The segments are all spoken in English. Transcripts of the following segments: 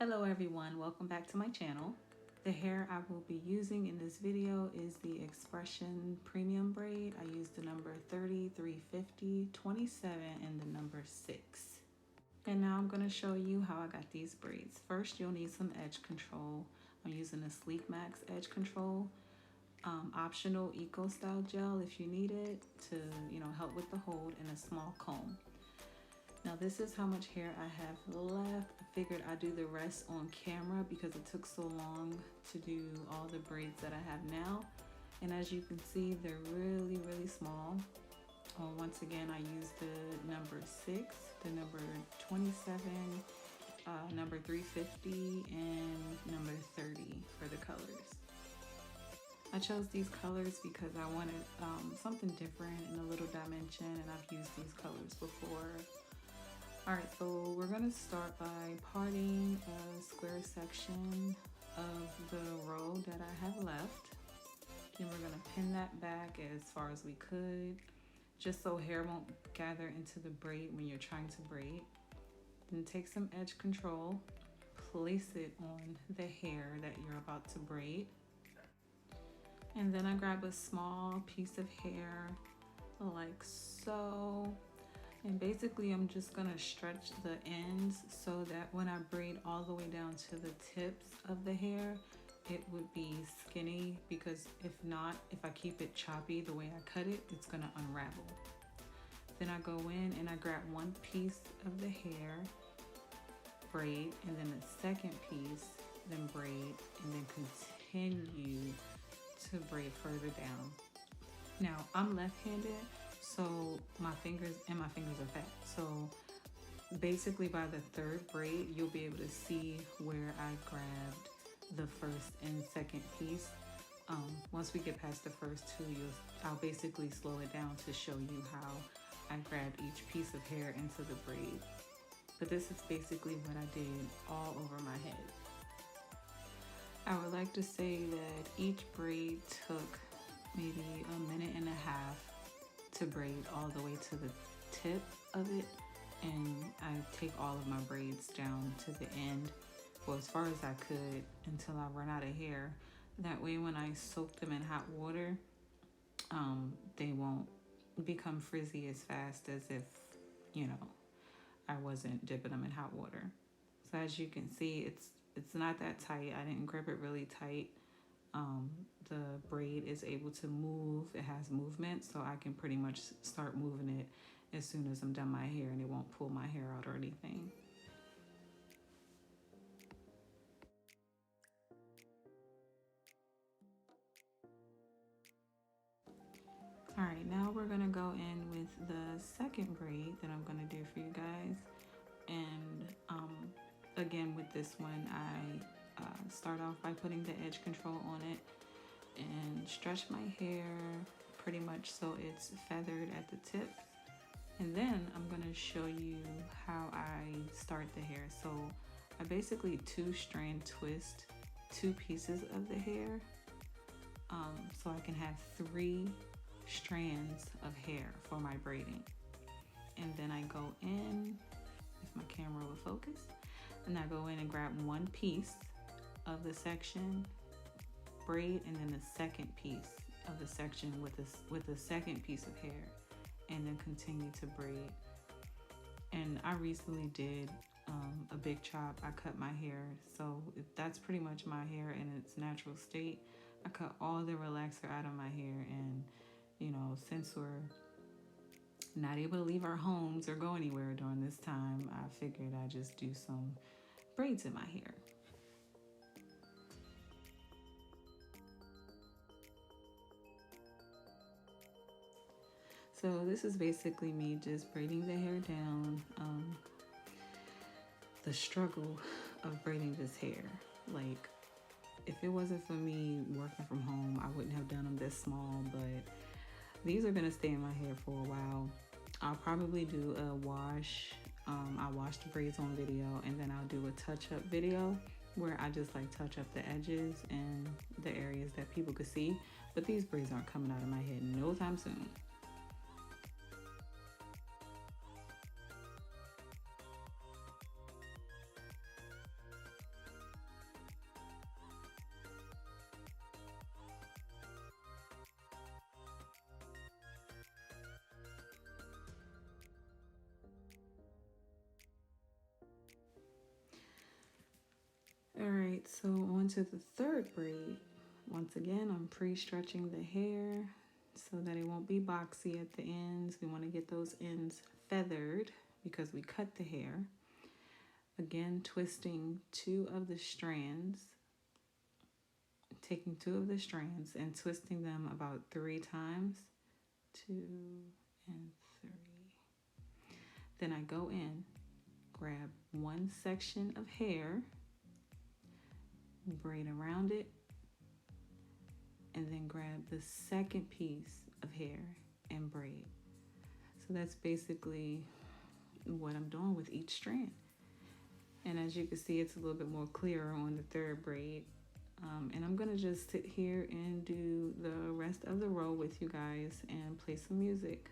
Hello everyone, welcome back to my channel. The hair I will be using in this video is the X-Pression Premium Braid. I used the number 30, 350, 27, and the number 6. And now I'm going to show you how I got these braids. First, you'll need some edge control. I'm using the Sleek Max edge control. Optional Eco Style gel if you need it to, help with the hold, and a small comb. Now this is how much hair I have left. I figured I'd do the rest on camera because it took so long to do all the braids that I have now. And as you can see, they're really, really small. Once again, I used the number 6, the number 27, number 350, and number 30 for the colors. I chose these colors because I wanted something different in a little dimension, and I've used these colors before. Alright, so we're going to start by parting a square section of the row that I have left. Then we're going to pin that back as far as we could, just so hair won't gather into the braid when you're trying to braid. Then take some edge control, place it on the hair that you're about to braid. And then I grab a small piece of hair like so. And basically I'm just gonna stretch the ends so that when I braid all the way down to the tips of the hair, it would be skinny, because if not, if I keep it choppy the way I cut it, it's gonna unravel. Then I go in and I grab one piece of the hair, braid, and then the second piece, then braid, and then continue to braid further down. Now I'm left-handed, so my fingers are fat. So basically by the third braid, you'll be able to see where I grabbed the first and second piece. Once we get past the first two, I'll basically slow it down to show you how I grabbed each piece of hair into the braid. But this is basically what I did all over my head. I would like to say that each braid took maybe a minute and a half to braid all the way to the tip of it, and I take all of my braids down to the end, well, as far as I could, until I run out of hair. That way when I soak them in hot water, they won't become frizzy as fast as if, I wasn't dipping them in hot water. So as you can see, it's not that tight. I didn't grip it really tight. The braid is able to move. It has movement, so I can pretty much start moving it as soon as I'm done my hair, and it won't pull my hair out or anything. All right, now we're gonna go in with the second braid that I'm gonna do for you guys. And again, with this one, I start off by putting the edge control on it and stretch my hair pretty much so it's feathered at the tip. And then I'm going to show you how I start the hair. So I basically two-strand twist two pieces of the hair, so I can have 3 strands of hair for my braiding. And then I go in, if my camera will focus, and I go in and grab one piece of the section, braid, and then the second piece of the section with the second piece of hair, and then continue to braid. And I recently did a big chop. I cut my hair, so that's pretty much my hair in its natural state. I cut all the relaxer out of my hair, and since we're not able to leave our homes or go anywhere during this time, I figured I'd just do some braids in my hair. So this is basically me just braiding the hair down. The struggle of braiding this hair, like, if it wasn't for me working from home, I wouldn't have done them this small, but these are gonna stay in my hair for a while. I'll probably do a wash. I'll wash the braids on video, and then I'll do a touch-up video where I just touch up the edges and the areas that people could see. But these braids aren't coming out of my head no time soon. right, so on to the third braid. Once again, I'm pre-stretching the hair so that it won't be boxy at the ends. We want to get those ends feathered because we cut the hair. Again, twisting two of the strands, taking two of the strands and twisting them about 3 times. 2 and 3. Then I go in, grab one section of hair, braid around it, and then grab the second piece of hair and braid. So that's basically what I'm doing with each strand. And as you can see, it's a little bit more clearer on the third braid. And I'm gonna just sit here and do the rest of the row with you guys and play some music.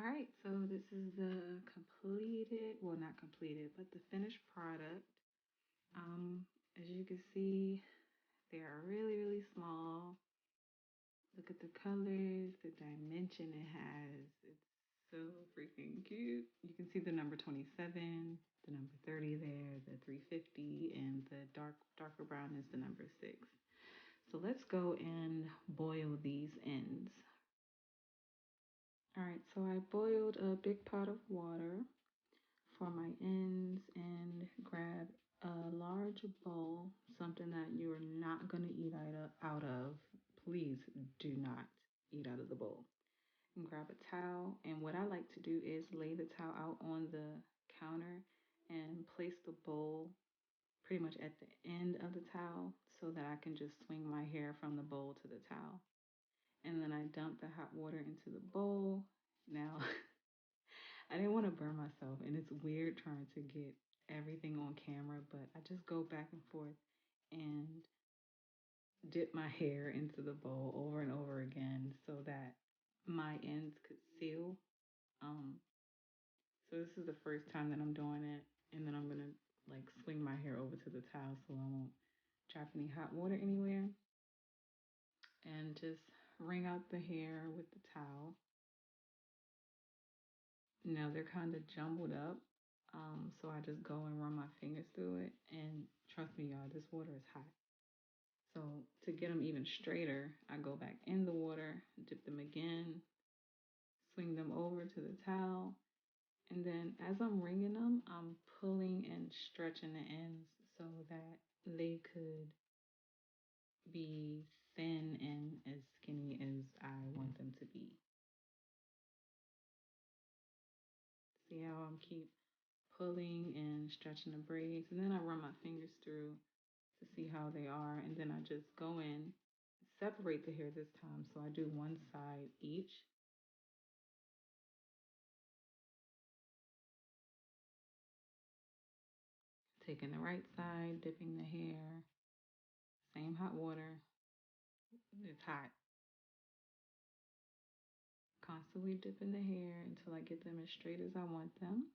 All right, so this is the completed, well, not completed, but the finished product. As you can see, they are really, really small. Look at the colors, the dimension it has. It's so freaking cute. You can see the number 27, the number 30 there, the 350, and the darker brown is the number 6. So let's go and boil these ends. All right, so I boiled a big pot of water for my ends and grab a large bowl, something that you're not going to eat out of. Please do not eat out of the bowl. And grab a towel. And what I like to do is lay the towel out on the counter and place the bowl pretty much at the end of the towel so that I can just swing my hair from the bowl to the towel. And then I dump the hot water into the bowl. Now, I didn't want to burn myself, and it's weird trying to get everything on camera, but I just go back and forth and dip my hair into the bowl over and over again so that my ends could seal. Um, so this is the first time that I'm doing it, and then I'm gonna like swing my hair over to the towel so I won't drop any hot water anywhere, and just wring out the hair with the towel. Now they're kind of jumbled up. So I just go and run my fingers through it. And trust me, y'all, this water is hot. So to get them even straighter, I go back in the water, dip them again, swing them over to the towel. And then as I'm wringing them, I'm pulling and stretching the ends so that they could be thin and as skinny as I want them to be. See how I'm keep pulling and stretching the braids, and then I run my fingers through to see how they are, and then I just go in, separate the hair this time, so I do one side each. Taking the right side, dipping the hair, same hot water, it's hot. Constantly dipping the hair until I get them as straight as I want them.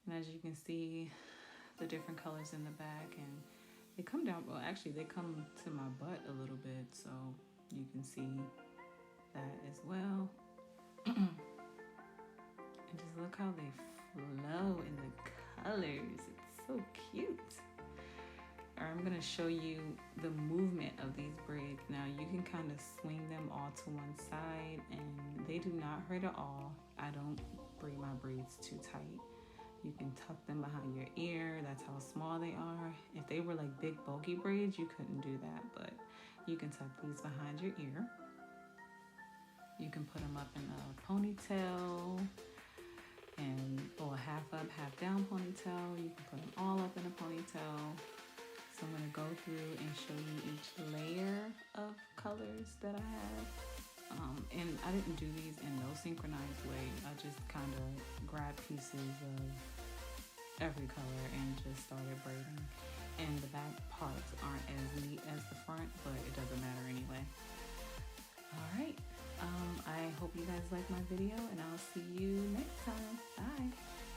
And as you can see, the different colors in the back, and they come down, well actually they come to my butt a little bit, so you can see that as well. And just look how they flow in the colors. It's so cute. I'm gonna show you the movement of these braids. Now you can kind of swing them all to one side and they do not hurt at all. I don't braid my braids too tight. You can tuck them behind your ear. That's how small they are. If they were like big bulky braids, you couldn't do that, but you can tuck these behind your ear. You can put them up in a ponytail, and or a half up, half down ponytail. You can put them all up in a ponytail. So I'm gonna go through and show you each layer of colors that I have. And I didn't do these in no synchronized way. I just kind of grabbed pieces of every color and just started braiding. And the back parts aren't as neat as the front, but it doesn't matter anyway. All right. I hope you guys like my video, and I'll see you next time. Bye.